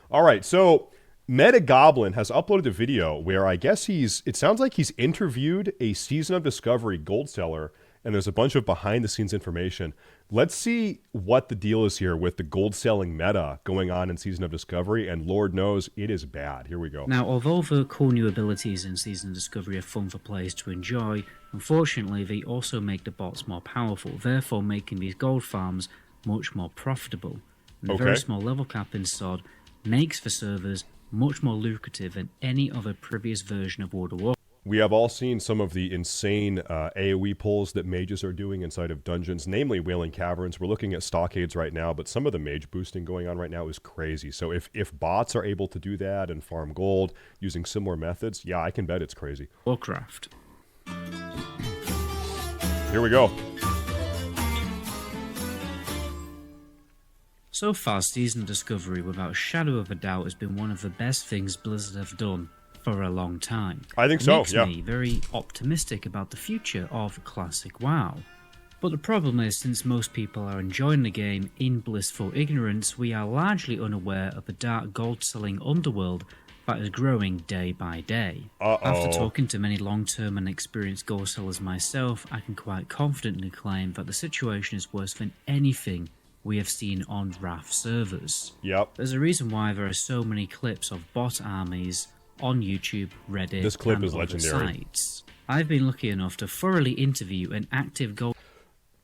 All right, so MetaGoblin has uploaded a video where I guess it sounds like he's interviewed a Season of Discovery gold seller, and there's a bunch of behind the scenes information. Let's see what the deal is here with the gold selling meta going on in Season of Discovery, and Lord knows it is bad. Here we go. Now, although the cool new abilities in Season of Discovery are fun for players to enjoy, unfortunately they also make the bots more powerful, therefore making these gold farms much more profitable. And the very small level cap in SOD makes the servers much more lucrative than any other previous version of World of Warcraft. We have all seen some of the insane AoE pulls that mages are doing inside of dungeons, namely Wailing Caverns. We're looking at stockades right now, but some of the mage boosting going on right now is crazy. So if bots are able to do that and farm gold using similar methods, yeah, I can bet it's crazy. Warcraft. Here we go. So far, Season of Discovery, without a shadow of a doubt, has been one of the best things Blizzard have done for a long time. I think so, It makes me very optimistic about the future of Classic WoW. But the problem is, since most people are enjoying the game in blissful ignorance, we are largely unaware of the dark gold-selling underworld that is growing day by day. After talking to many long-term and experienced gold sellers myself, I can quite confidently claim that the situation is worse than anything we have seen on Wrath servers. Yep. There's a reason why there are so many clips of bot armies on YouTube, Reddit, this clip and is other legendary. sites. I've been lucky enough to thoroughly interview an active gold.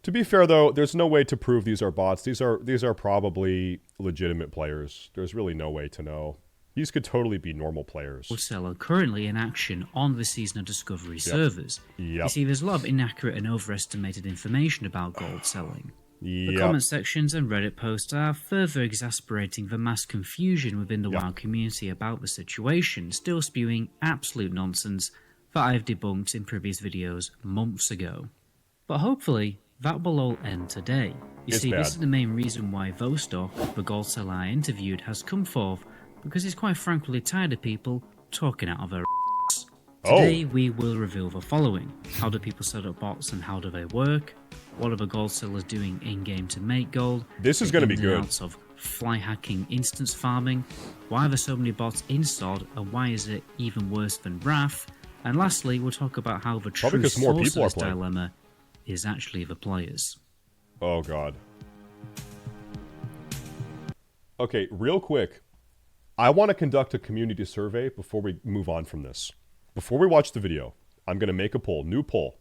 To be fair, though, there's no way to prove these are bots. These are probably legitimate players. There's really no way to know. These could totally be normal players. Seller currently in action on the Season of Discovery servers. You see, there's a lot of inaccurate and overestimated information about gold selling. The comment sections and Reddit posts are further exasperating the mass confusion within the WoW community about the situation, still spewing absolute nonsense that I've debunked in previous videos months ago. But hopefully, that will all end today. You see, this is the main reason why Vostok, the gold seller I interviewed, has come forth, because he's quite frankly tired of people talking out of their ass. Today we will reveal the following. How do people set up bots and how do they work? What are the gold sellers doing in-game to make gold? This is going to be good. Of fly hacking instance farming. Why are there so many bots in SOD and why is it even worse than Wrath? And lastly, we'll talk about how the true source of this dilemma is actually the players. Oh god. Okay, real quick. I want to conduct a community survey before we move on from this. Before we watch the video, I'm going to make a poll, new poll.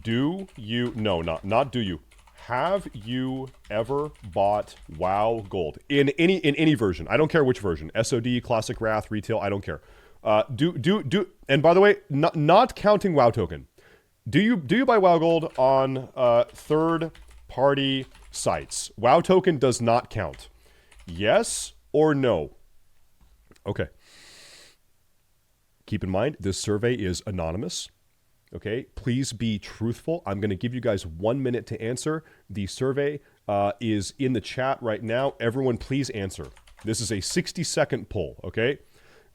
Do you, no, not do you, have you ever bought WoW Gold in any version? I don't care which version, SOD, Classic Wrath, Retail, I don't care. And by the way, not counting WoW Token. Do you buy WoW Gold on third-party sites? WoW Token does not count. Yes or no? Okay. Keep in mind, this survey is anonymous. Okay, please be truthful. I'm going to give you guys 1 minute to answer. The survey is in the chat right now. Everyone, please answer. This is a 60-second poll, okay?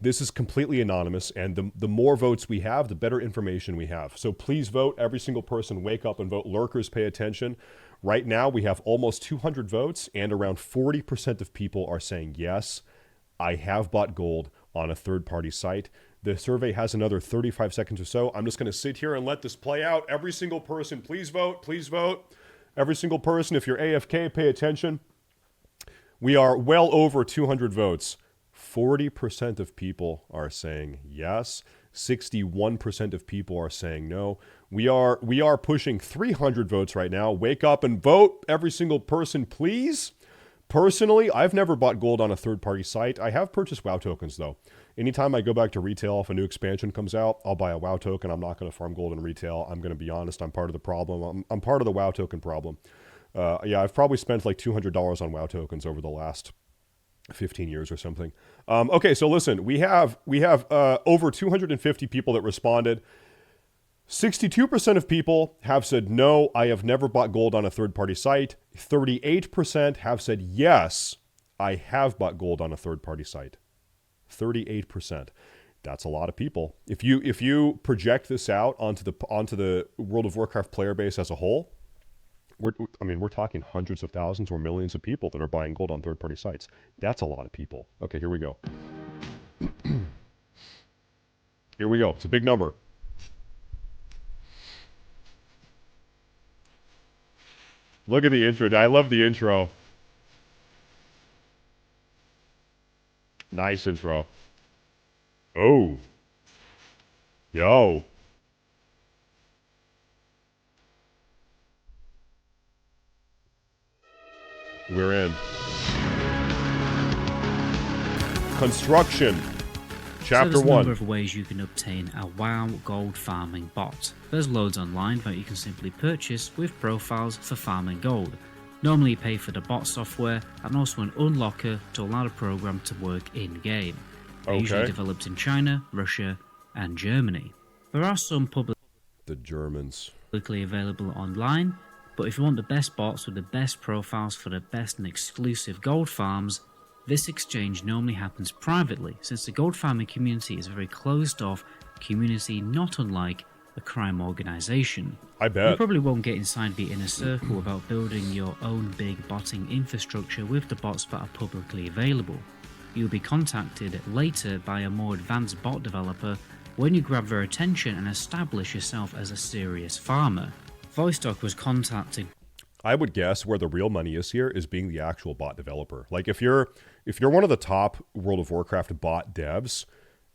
This is completely anonymous, and the more votes we have, the better information we have. So please vote. Every single person, wake up and vote. Lurkers, pay attention. Right now, we have almost 200 votes, and around 40% of people are saying, yes, I have bought gold on a third-party site. The survey has another 35 seconds or so. I'm just going to sit here and let this play out. Every single person, please vote. Please vote. Every single person, if you're AFK, pay attention. We are well over 200 votes. 40% of people are saying yes. 61% of people are saying no. We are pushing 300 votes right now. Wake up and vote. Every single person, please. Personally, I've never bought gold on a third-party site. I have purchased WoW tokens, though. Anytime I go back to retail, if a new expansion comes out, I'll buy a WoW token. I'm not going to farm gold in retail. I'm going to be honest. I'm part of the problem. I'm part of the WoW token problem. Yeah, I've probably spent like $200 on WoW tokens over the last 15 years or something. Okay, so listen, we have over 250 people that responded. 62% of people have said, no, I have never bought gold on a third-party site. 38% have said, yes, I have bought gold on a third-party site. 38%. That's a lot of people. If you project this out onto the World of Warcraft player base as a whole, We're talking hundreds of thousands or millions of people that are buying gold on third-party sites. That's a lot of people. Okay, here we go. Here we go. It's a big number. Look at the intro. I love the intro. Nice intro. Oh. Yo. We're in. Construction. Chapter so there's 1. a number of ways you can obtain a WoW gold farming bot. There's loads online that you can simply purchase with profiles for farming gold. Normally you pay for the bot software and also an unlocker to allow the program to work in-game. They're usually developed in China, Russia and Germany. There are some publicly available online, but if you want the best bots with the best profiles for the best and exclusive gold farms, this exchange normally happens privately, since the gold farming community is a very closed-off community, not unlike a crime organization. I bet. You probably won't get inside the inner circle without building your own big botting infrastructure with the bots that are publicly available. You'll be contacted later by a more advanced bot developer when you grab their attention and establish yourself as a serious farmer. VoiceDoc was contacted. I would guess where the real money is here is being the actual bot developer. Like if you're one of the top World of Warcraft bot devs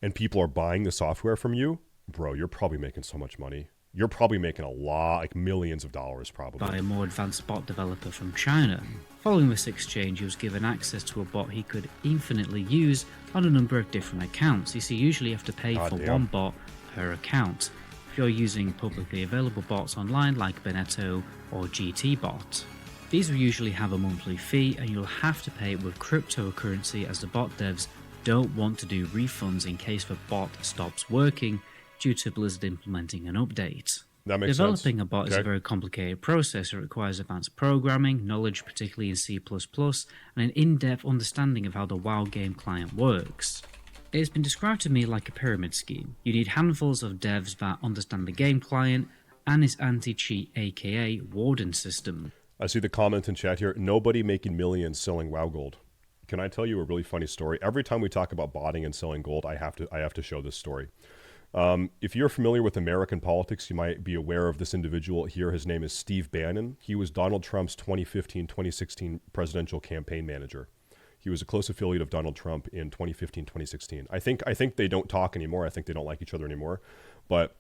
and people are buying the software from you, bro, you're probably making so much money. You're probably making a lot, like millions of dollars probably. By a more advanced bot developer from China. Following this exchange, he was given access to a bot he could infinitely use on a number of different accounts. You see, usually you have to pay for one bot per account. If you're using publicly available bots online like Beneteau or GTBot. These will usually have a monthly fee and you'll have to pay it with cryptocurrency, as the bot devs don't want to do refunds in case the bot stops working due to Blizzard implementing an update. That makes Developing sense. a bot is a very complicated process. It requires advanced programming, knowledge particularly in C++, and an in-depth understanding of how the WoW game client works. It has been described to me like a pyramid scheme. You need handfuls of devs that understand the game client and its anti-cheat aka Warden system. I see the comment in chat here, nobody making millions selling WoW gold. Can I tell you a really funny story? Every time we talk about botting and selling gold, I have to show this story. If you're familiar with American politics, you might be aware of this individual here. His name is Steve Bannon. He was Donald Trump's 2015-2016 presidential campaign manager. He was a close affiliate of Donald Trump in 2015-2016. I think they don't talk anymore. I think they don't like each other anymore. But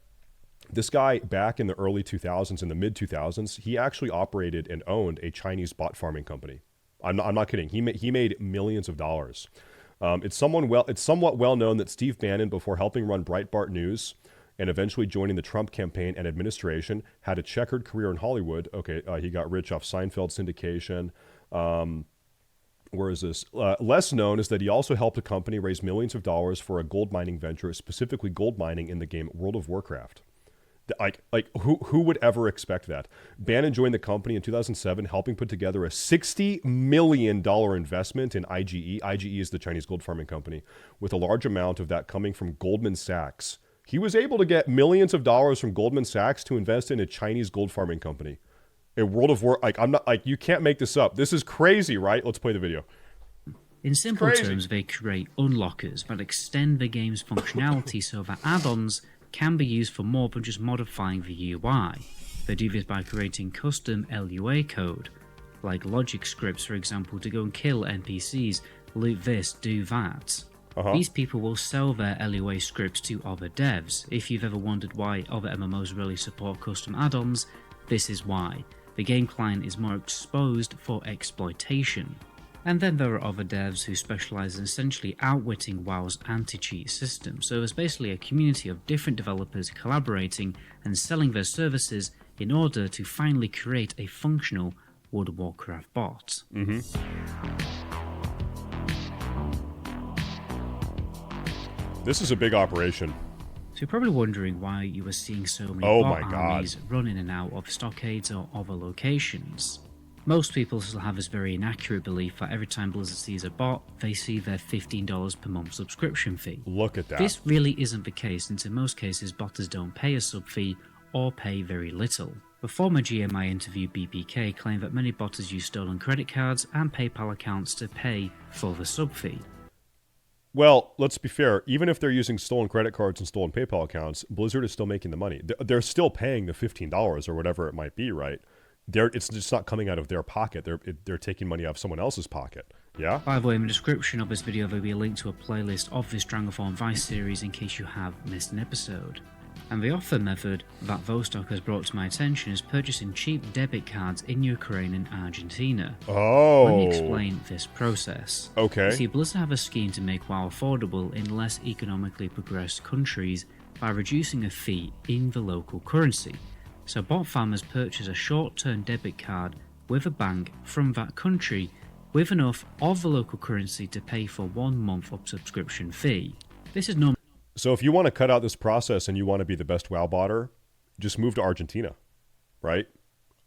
this guy, back in the early 2000s, in the mid-2000s, he actually operated and owned a Chinese bot farming company. I'm not kidding. He made millions of dollars. It's somewhat well known that Steve Bannon, before helping run Breitbart News and eventually joining the Trump campaign and administration, had a checkered career in Hollywood. He got rich off Seinfeld syndication. Where is this? Less known is that he also helped a company raise millions of dollars for a gold mining venture, specifically gold mining in the game World of Warcraft. Who would ever expect that? Bannon joined the company in 2007, helping put together a $60 million investment in IGE. IGE is the Chinese gold farming company, with a large amount of that coming from Goldman Sachs. He was able to get millions of dollars from Goldman Sachs to invest in a Chinese gold farming company. A World of War, you can't make this up. This is crazy, right? Let's play the video. In simple terms, they create unlockers that extend the game's functionality so that add-ons can be used for more than just modifying the UI. They do this by creating custom LUA code, like logic scripts, for example, to go and kill NPCs, loot this, do that. These people will sell their LUA scripts to other devs. If you've ever wondered why other MMOs really support custom add-ons, this is why. The game client is more exposed for exploitation. And then there are other devs who specialize in essentially outwitting WoW's anti-cheat system. So there's basically a community of different developers collaborating and selling their services in order to finally create a functional World of Warcraft bot. This is a big operation. So you're probably wondering why you were seeing so many bot armies run in and out of stockades or other locations. Most people still have this very inaccurate belief that every time Blizzard sees a bot, they see their $15 per month subscription fee. Look at that. This really isn't the case, since in most cases botters don't pay a sub fee or pay very little. A former GMI interview BPK claimed that many botters use stolen credit cards and PayPal accounts to pay for the sub fee. Well, let's be fair. Even if they're using stolen credit cards and stolen PayPal accounts, Blizzard is still making the money. They're still paying the $15 or whatever it might be, right? It's just not coming out of their pocket. They're taking money out of someone else's pocket. Yeah? By the way, in the description of this video, there will be a link to a playlist of the Stranglethorn Vice series in case you have missed an episode. And the offer method that Vostok has brought to my attention is purchasing cheap debit cards in Ukraine and Argentina. Oh. Let me explain this process. Okay. See, Blizzard have a scheme to make WoW affordable in less economically progressed countries by reducing a fee in the local currency. So bot farmers purchase a short-term debit card with a bank from that country with enough of the local currency to pay for 1 month of subscription fee. This is normal. So if you want to cut out this process and you want to be the best WoW botter, just move to Argentina, right?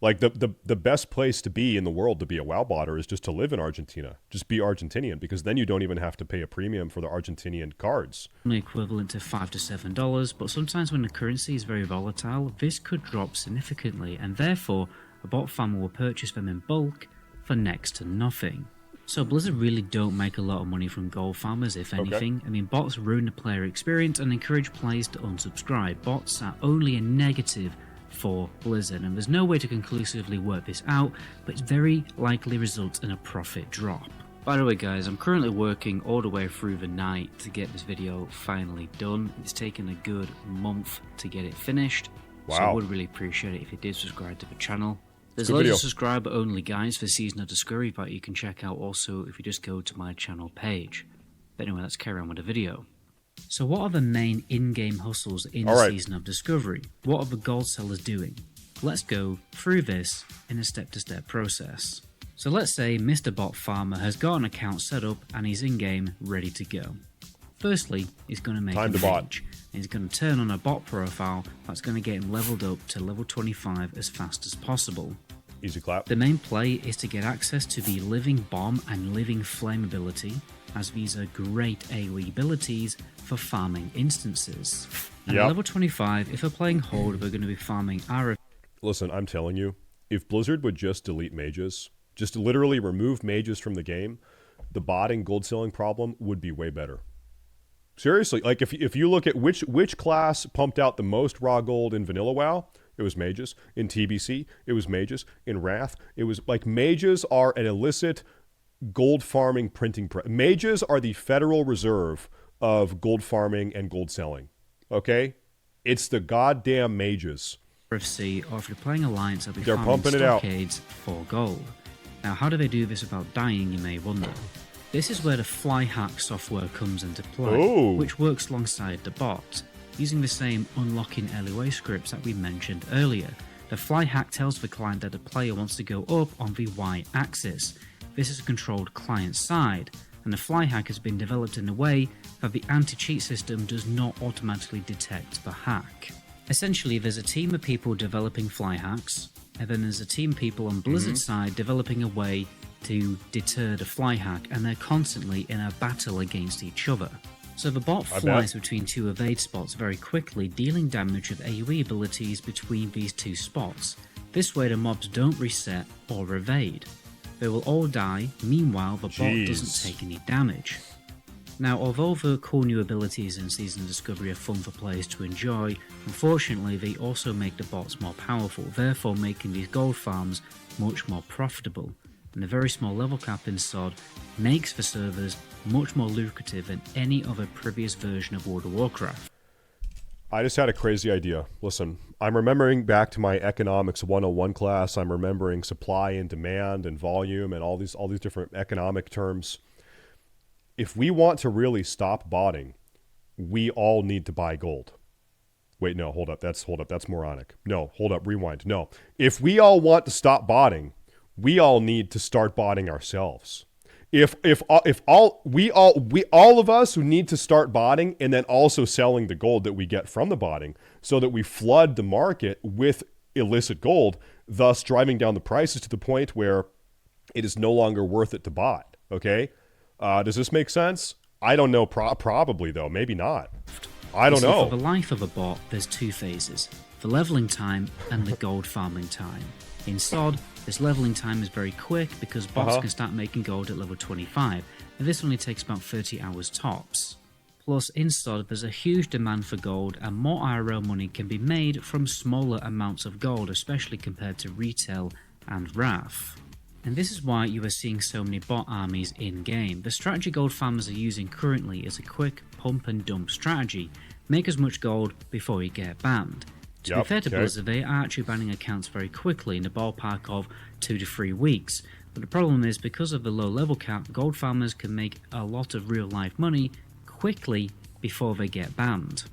Like the best place to be in the world to be a WoW botter is just to live in Argentina. Just be Argentinian, because then you don't even have to pay a premium for the Argentinian cards. Equivalent to $5 to $7, but sometimes when the currency is very volatile, this could drop significantly, and therefore a bot farmer will purchase them in bulk for next to nothing. So Blizzard really don't make a lot of money from gold farmers, if anything. I mean, bots ruin the player experience and encourage players to unsubscribe. Bots are only a negative for Blizzard, and there's no way to conclusively work this out, but it very likely results in a profit drop. By the way guys, I'm currently working all the way through the night to get this video finally done. It's taken a good month to get it finished. Wow. So I would really appreciate it if you did subscribe to the channel. There's loads of subscriber-only guides for Season of Discovery that you can check out also if you just go to my channel page. But anyway, let's carry on with the video. So what are the main in-game hustles in the Season of Discovery? What are the gold sellers doing? Let's go through this in a step-to-step process. So let's say Mr. Bot Farmer has got an account set up and he's in-game ready to go. Firstly, he's going to make a page. He's going to turn on a bot profile that's going to get him leveled up to level 25 as fast as possible. Easy clap. The main play is to get access to the Living Bomb and Living Flame ability, as these are great AoE abilities for farming instances. And at level 25, if they're playing Horde, we're going to be farming RF. Listen, I'm telling you, if Blizzard would just delete mages, just literally remove mages from the game, the botting gold selling problem would be way better. Seriously, like if you look at which class pumped out the most raw gold in vanilla WoW, it was mages. In TBC, it was mages. In Wrath, it was like mages are an illicit gold farming printing press. Mages are the Federal Reserve of gold farming and gold selling. Okay? It's the goddamn mages. RFC, or if you're playing Alliance, they'll be They're farming pumping it out stockades for gold. Now, how do they do this without dying, you may wonder? This is where the fly hack software comes into play, which works alongside the bot. Using the same unlocking alleyway scripts that we mentioned earlier, the fly hack tells the client that the player wants to go up on the y-axis. This is controlled client side, and the fly hack has been developed in a way that the anti-cheat system does not automatically detect the hack. Essentially, there's a team of people developing fly hacks, and then there's a team of people on Blizzard's side developing a way to deter the fly hack, and they're constantly in a battle against each other. So the bot flies between two evade spots very quickly, dealing damage with AoE abilities between these two spots. This way the mobs don't reset or evade. They will all die, meanwhile the bot doesn't take any damage. Now, although the cool new abilities in Season Discovery are fun for players to enjoy, unfortunately they also make the bots more powerful, therefore making these gold farms much more profitable. And the very small level cap in SOD makes the servers much more lucrative than any other previous version of World of Warcraft. I just had a crazy idea. Listen, I'm remembering back to my Economics 101 class. I'm remembering supply and demand and volume and all these different economic terms. If we want to really stop botting, we all need to buy gold. Wait, no, hold up. That's moronic. No, hold up, rewind. No. If we all want to stop botting, we all need to start botting ourselves. If all of us who need to start botting and then also selling the gold that we get from the botting, so that we flood the market with illicit gold, thus driving down the prices to the point where it is no longer worth it to bot. Okay, does this make sense? I don't know. Probably though, maybe not. I don't know. For the life of a bot, there's two phases: the leveling time and the gold farming time. In SOD, this leveling time is very quick because bots can start making gold at level 25, and this only takes about 30 hours tops. Plus, in SOD, there's a huge demand for gold, and more IRL money can be made from smaller amounts of gold, especially compared to retail and Wrath. And this is why you are seeing so many bot armies in-game. The strategy gold farmers are using currently is a quick pump and dump strategy. Make as much gold before you get banned. To be fair to Blizzard, they are actually banning accounts very quickly in the ballpark of 2 to 3 weeks. But the problem is, because of the low level cap, gold farmers can make a lot of real life money quickly before they get banned.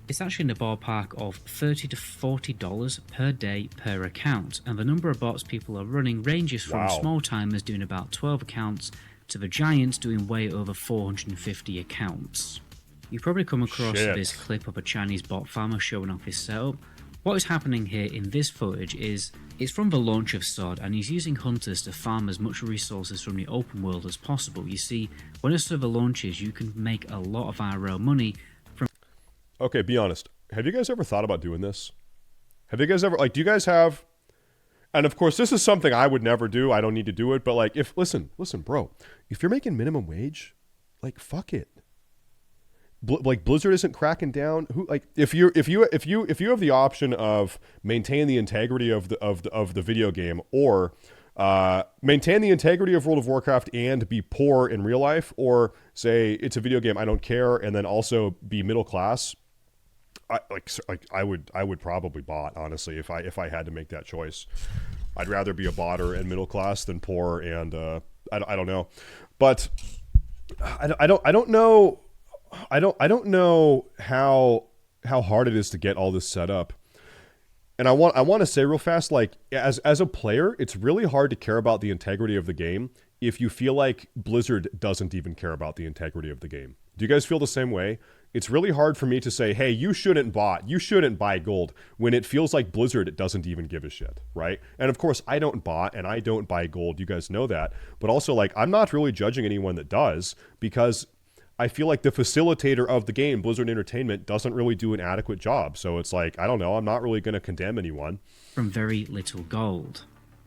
It's actually in the ballpark of $30 to $40 per day per account, and the number of bots people are running ranges from small timers doing about 12 accounts to the giants doing way over 450 accounts. You've probably come across this clip of a Chinese bot farmer showing off his setup. What is happening here in this footage is it's from the launch of SOD, and he's using hunters to farm as much resources from the open world as possible. You see, when a server launches, you can make a lot of IRL money from... Okay, be honest. Have you guys ever thought about doing this? Have you guys ever, like, do you guys have... And of course, this is something I would never do. I don't need to do it. But like, if, listen, bro, if you're making minimum wage, like, fuck it. Like, Blizzard isn't cracking down. Who, like, if you have the option of maintain the integrity of the video game, or maintain the integrity of World of Warcraft and be poor in real life, or say it's a video game, I don't care, and then also be middle class, I would probably bot, honestly, if I had to make that choice. I'd rather be a botter and middle class than poor and I don't know, but I don't know. I don't know how hard it is to get all this set up. And I want to say real fast, like, as a player, it's really hard to care about the integrity of the game if you feel like Blizzard doesn't even care about the integrity of the game. Do you guys feel the same way? It's really hard for me to say, hey, you shouldn't buy gold, when it feels like Blizzard doesn't even give a shit, right? And of course, I don't bot and I don't buy gold. You guys know that. But also, like, I'm not really judging anyone that does, because I feel like the facilitator of the game, Blizzard Entertainment, doesn't really do an adequate job. So it's like, I don't know, I'm not really going to condemn anyone. From very little gold.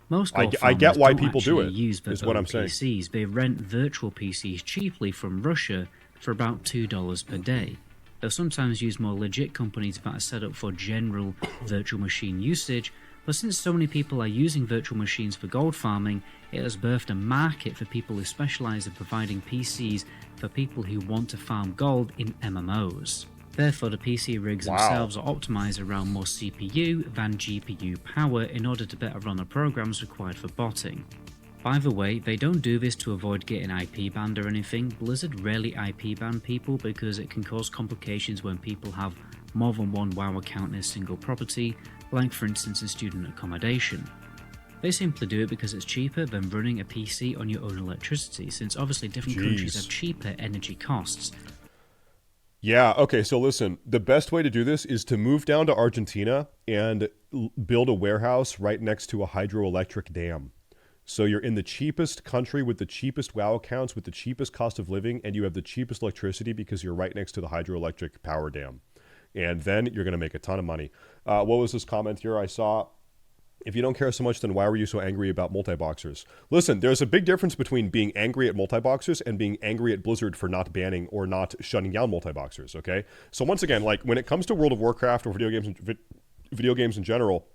Most gold I get why don't people do it, use their is what own I'm saying. PCs. They rent virtual PCs cheaply from Russia for about $2 per day. They'll sometimes use more legit companies that are set up for general virtual machine usage, but since so many people are using virtual machines for gold farming, it has birthed a market for people who specialize in providing PCs for people who want to farm gold in MMOs. Therefore, the PC rigs themselves are optimized around more CPU than GPU power in order to better run the programs required for botting. By the way, they don't do this to avoid getting IP banned or anything. Blizzard rarely IP ban people because it can cause complications when people have more than one WoW account in a single property, like for instance in student accommodation. They simply do it because it's cheaper than running a PC on your own electricity, since obviously different countries have cheaper energy costs. Yeah, okay, so listen, the best way to do this is to move down to Argentina and build a warehouse right next to a hydroelectric dam. So you're in the cheapest country with the cheapest WoW accounts, with the cheapest cost of living, and you have the cheapest electricity because you're right next to the hydroelectric power dam. And then you're going to make a ton of money. What was this comment here I saw? If you don't care so much, then why were you so angry about multi-boxers? Listen, there's a big difference between being angry at multi-boxers and being angry at Blizzard for not banning or not shutting down multi-boxers, okay? So once again, like, when it comes to World of Warcraft or video games in general,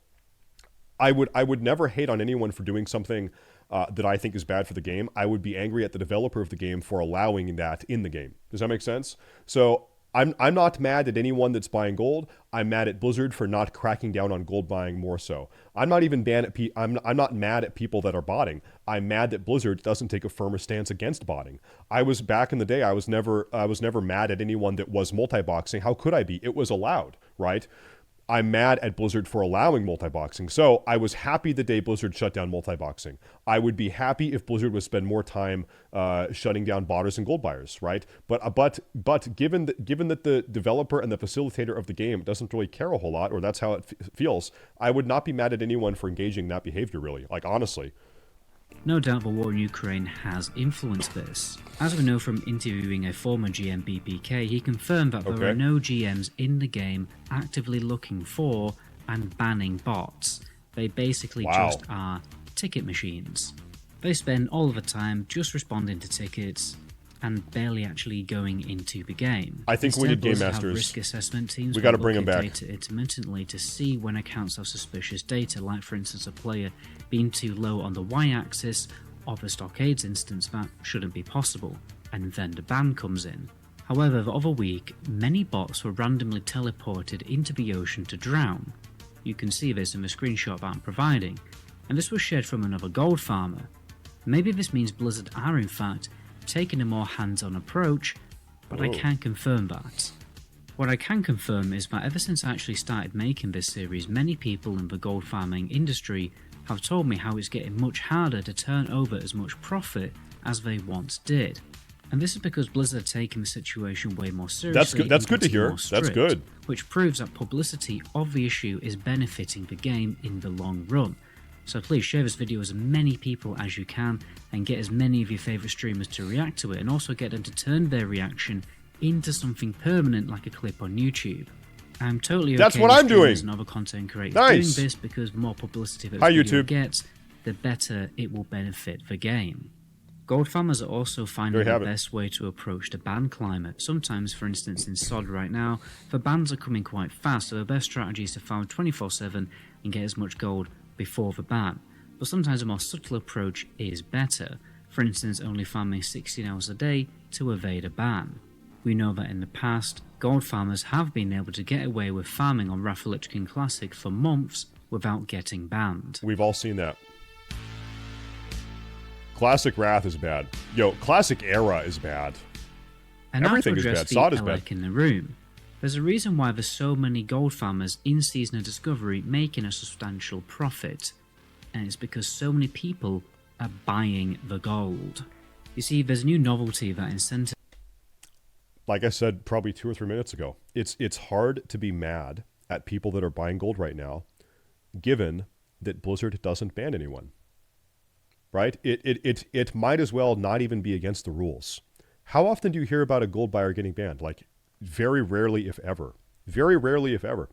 I would never hate on anyone for doing something that I think is bad for the game. I would be angry at the developer of the game for allowing that in the game. Does that make sense? So I'm not mad at anyone that's buying gold. I'm mad at Blizzard for not cracking down on gold buying more so. I'm not even I'm not mad at people that are botting. I'm mad that Blizzard doesn't take a firmer stance against botting. I was back in the day. I was never mad at anyone that was multi-boxing. How could I be? It was allowed, right? I'm mad at Blizzard for allowing multi-boxing. So I was happy the day Blizzard shut down multi-boxing. I would be happy if Blizzard would spend more time shutting down botters and gold buyers, right? But given that the developer and the facilitator of the game doesn't really care a whole lot, or that's how it feels, I would not be mad at anyone for engaging in that behavior, really. Like, honestly. No doubt the war in Ukraine has influenced this. As we know from interviewing a former GM BPK, he confirmed that there are no GMs in the game actively looking for and banning bots. They basically just are ticket machines. They spend all of the time just responding to tickets and barely actually going into the game. I think we need game masters. Risk assessment teams. We got to bring them back. Data intermittently to see when accounts have suspicious data, like for instance a player being too low on the y-axis of a Stockades instance. That shouldn't be possible, and then the ban comes in. However, the other week, many bots were randomly teleported into the ocean to drown. You can see this in the screenshot that I'm providing, and this was shared from another gold farmer. Maybe this means Blizzard are in fact taking a more hands-on approach, but I can't confirm that. What I can confirm is that ever since I actually started making this series, many people in the gold farming industry have told me how it's getting much harder to turn over as much profit as they once did. And this is because Blizzard are taking the situation way more seriously. That's good to hear. That's good. Which proves that publicity of the issue is benefiting the game in the long run. So please share this video with as many people as you can and get as many of your favourite streamers to react to it, and also get them to turn their reaction into something permanent like a clip on YouTube. I'm totally okay. That's what I'm doing. As another content creator Nice. doing this, because the more publicity that Hi, this video YouTube. gets, the better it will benefit the game. Gold farmers are also finding the best way to approach the ban climate. Sometimes, for instance in SOD right now, the bans are coming quite fast, so the best strategy is to farm 24/7 and get as much gold before the ban. But sometimes a more subtle approach is better. For instance, only farming 16 hours a day to evade a ban. We know that in the past, gold farmers have been able to get away with farming on Wrath of Lich King Classic for months without getting banned. We've all seen that. Classic Wrath is bad. Yo, Classic Era is bad. And everything is bad. SOD is bad. In the room. There's a reason why there's so many gold farmers in Season of Discovery making a substantial profit. And it's because so many people are buying the gold. You see, there's a new novelty that incentivizes. Like I said probably 2 or 3 minutes ago, it's hard to be mad at people that are buying gold right now, given that Blizzard doesn't ban anyone. Right? It might as well not even be against the rules. How often do you hear about a gold buyer getting banned? Like, very rarely, if ever. Very rarely, if ever.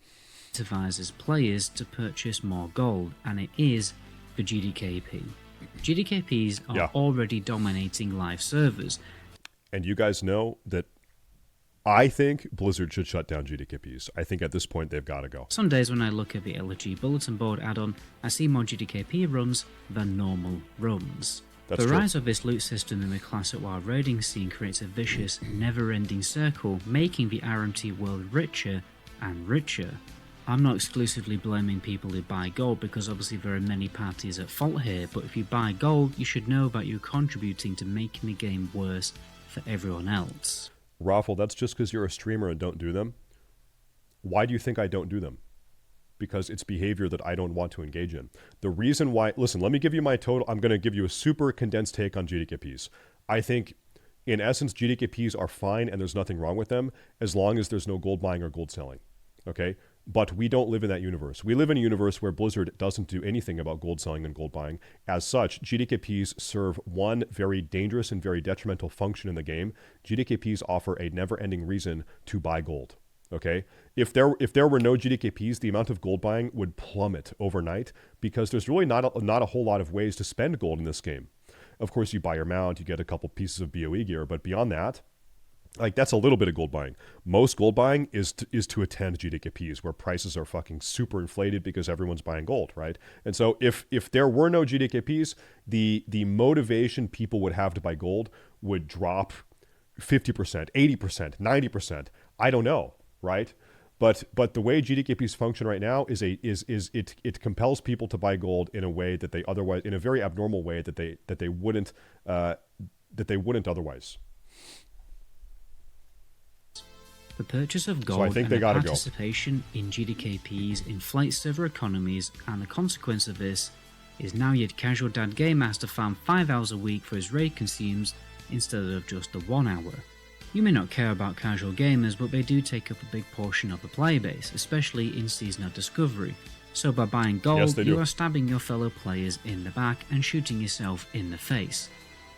Incentivizes players to purchase more gold, and it is the GDKP. GDKPs are already dominating live servers. And you guys know that I think Blizzard should shut down GDKPs. I think at this point they've got to go. Some days when I look at the LG Bulletin Board add-on, I see more GDKP runs than normal runs. That's the true. rise of this loot system in the Classic WoW raiding scene creates a vicious, never-ending circle, making the RMT world richer and richer. I'm not exclusively blaming people who buy gold, because obviously there are many parties at fault here, but if you buy gold, you should know that you're contributing to making the game worse for everyone else. Raffle, that's just because you're a streamer and don't do them. Why do you think I don't do them? Because it's behavior that I don't want to engage in. The reason why, listen, let me give you my total. I'm going to give you a super condensed take on GDKPs. I think, in essence, GDKPs are fine and there's nothing wrong with them as long as there's no gold buying or gold selling. Okay? But we don't live in that universe. We live in a universe where Blizzard doesn't do anything about gold selling and gold buying. As such, GDKPs serve one very dangerous and very detrimental function in the game. GDKPs offer a never-ending reason to buy gold. Okay, if there were no GDKPs, the amount of gold buying would plummet overnight, because there's really not a whole lot of ways to spend gold in this game. Of course, you buy your mount, you get a couple pieces of BOE gear, but beyond that, like, that's a little bit of gold buying. Most gold buying is to attend GDKPs, where prices are fucking super inflated because everyone's buying gold, right? And so if there were no GDKPs, the motivation people would have to buy gold would drop 50%, 80%, 90%. I don't know. Right, but the way GDKPs function right now is it compels people to buy gold in a way that they otherwise, in a very abnormal way that they wouldn't otherwise. The purchase of gold and the participation in GDKPs inflates server economies, and the consequence of this is now your casual dad game master farm 5 hours a week for his raid consumes instead of just the 1 hour. You may not care about casual gamers, but they do take up a big portion of the player base, especially in Season of Discovery. So by buying gold, Yes, they do. you are stabbing your fellow players in the back and shooting yourself in the face,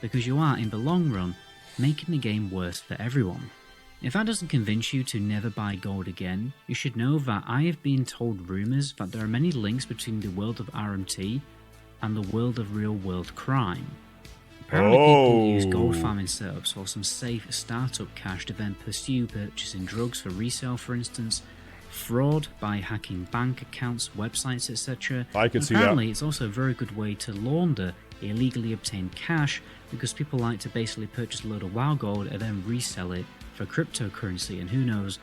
because you are, in the long run, making the game worse for everyone. If that doesn't convince you to never buy gold again, you should know that I have been told rumours that there are many links between the world of RMT and the world of real-world crime. Apparently people use gold farming setups or some safe startup cash to then pursue purchasing drugs for resale, for instance, fraud by hacking bank accounts, websites, etc. I can see that. Apparently it's also a very good way to launder illegally obtained cash, because people like to basically purchase a load of WoW gold and then resell it for cryptocurrency, and who knows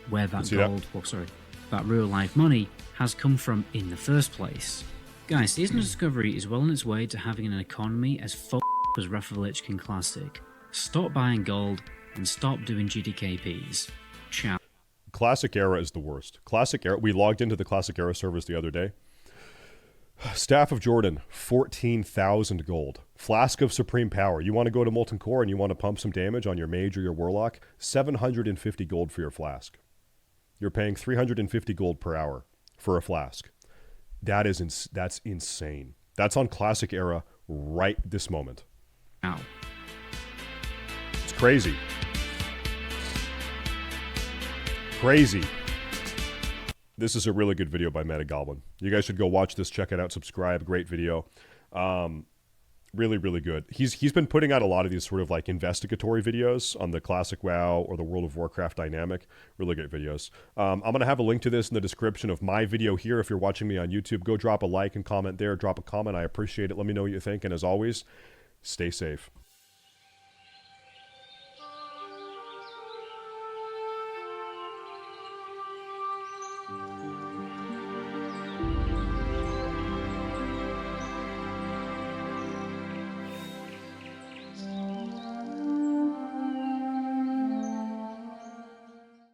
where that gold, that real life money has come from in the first place. Guys, Season of Discovery is well on its way to having an economy as as Wrath of the Lich King Classic. Stop buying gold and stop doing GDKPs. Ciao. Classic Era is the worst. Classic Era, we logged into the Classic Era servers the other day. Staff of Jordan, 14,000 gold. Flask of Supreme Power. You want to go to Molten Core and you want to pump some damage on your mage or your warlock? 750 gold for your flask. You're paying 350 gold per hour for a flask. That's insane. That's on Classic Era right this moment. Ow. It's crazy. Crazy. This is a really good video by MetaGoblin. You guys should go watch this, check it out, subscribe. Great video. Really, really good. He's been putting out a lot of these sort of like investigatory videos on the Classic WoW or the World of Warcraft dynamic. Really great videos. I'm going to have a link to this in the description of my video here. If you're watching me on YouTube, go drop a like and comment there. Drop a comment. I appreciate it. Let me know what you think. And as always, stay safe.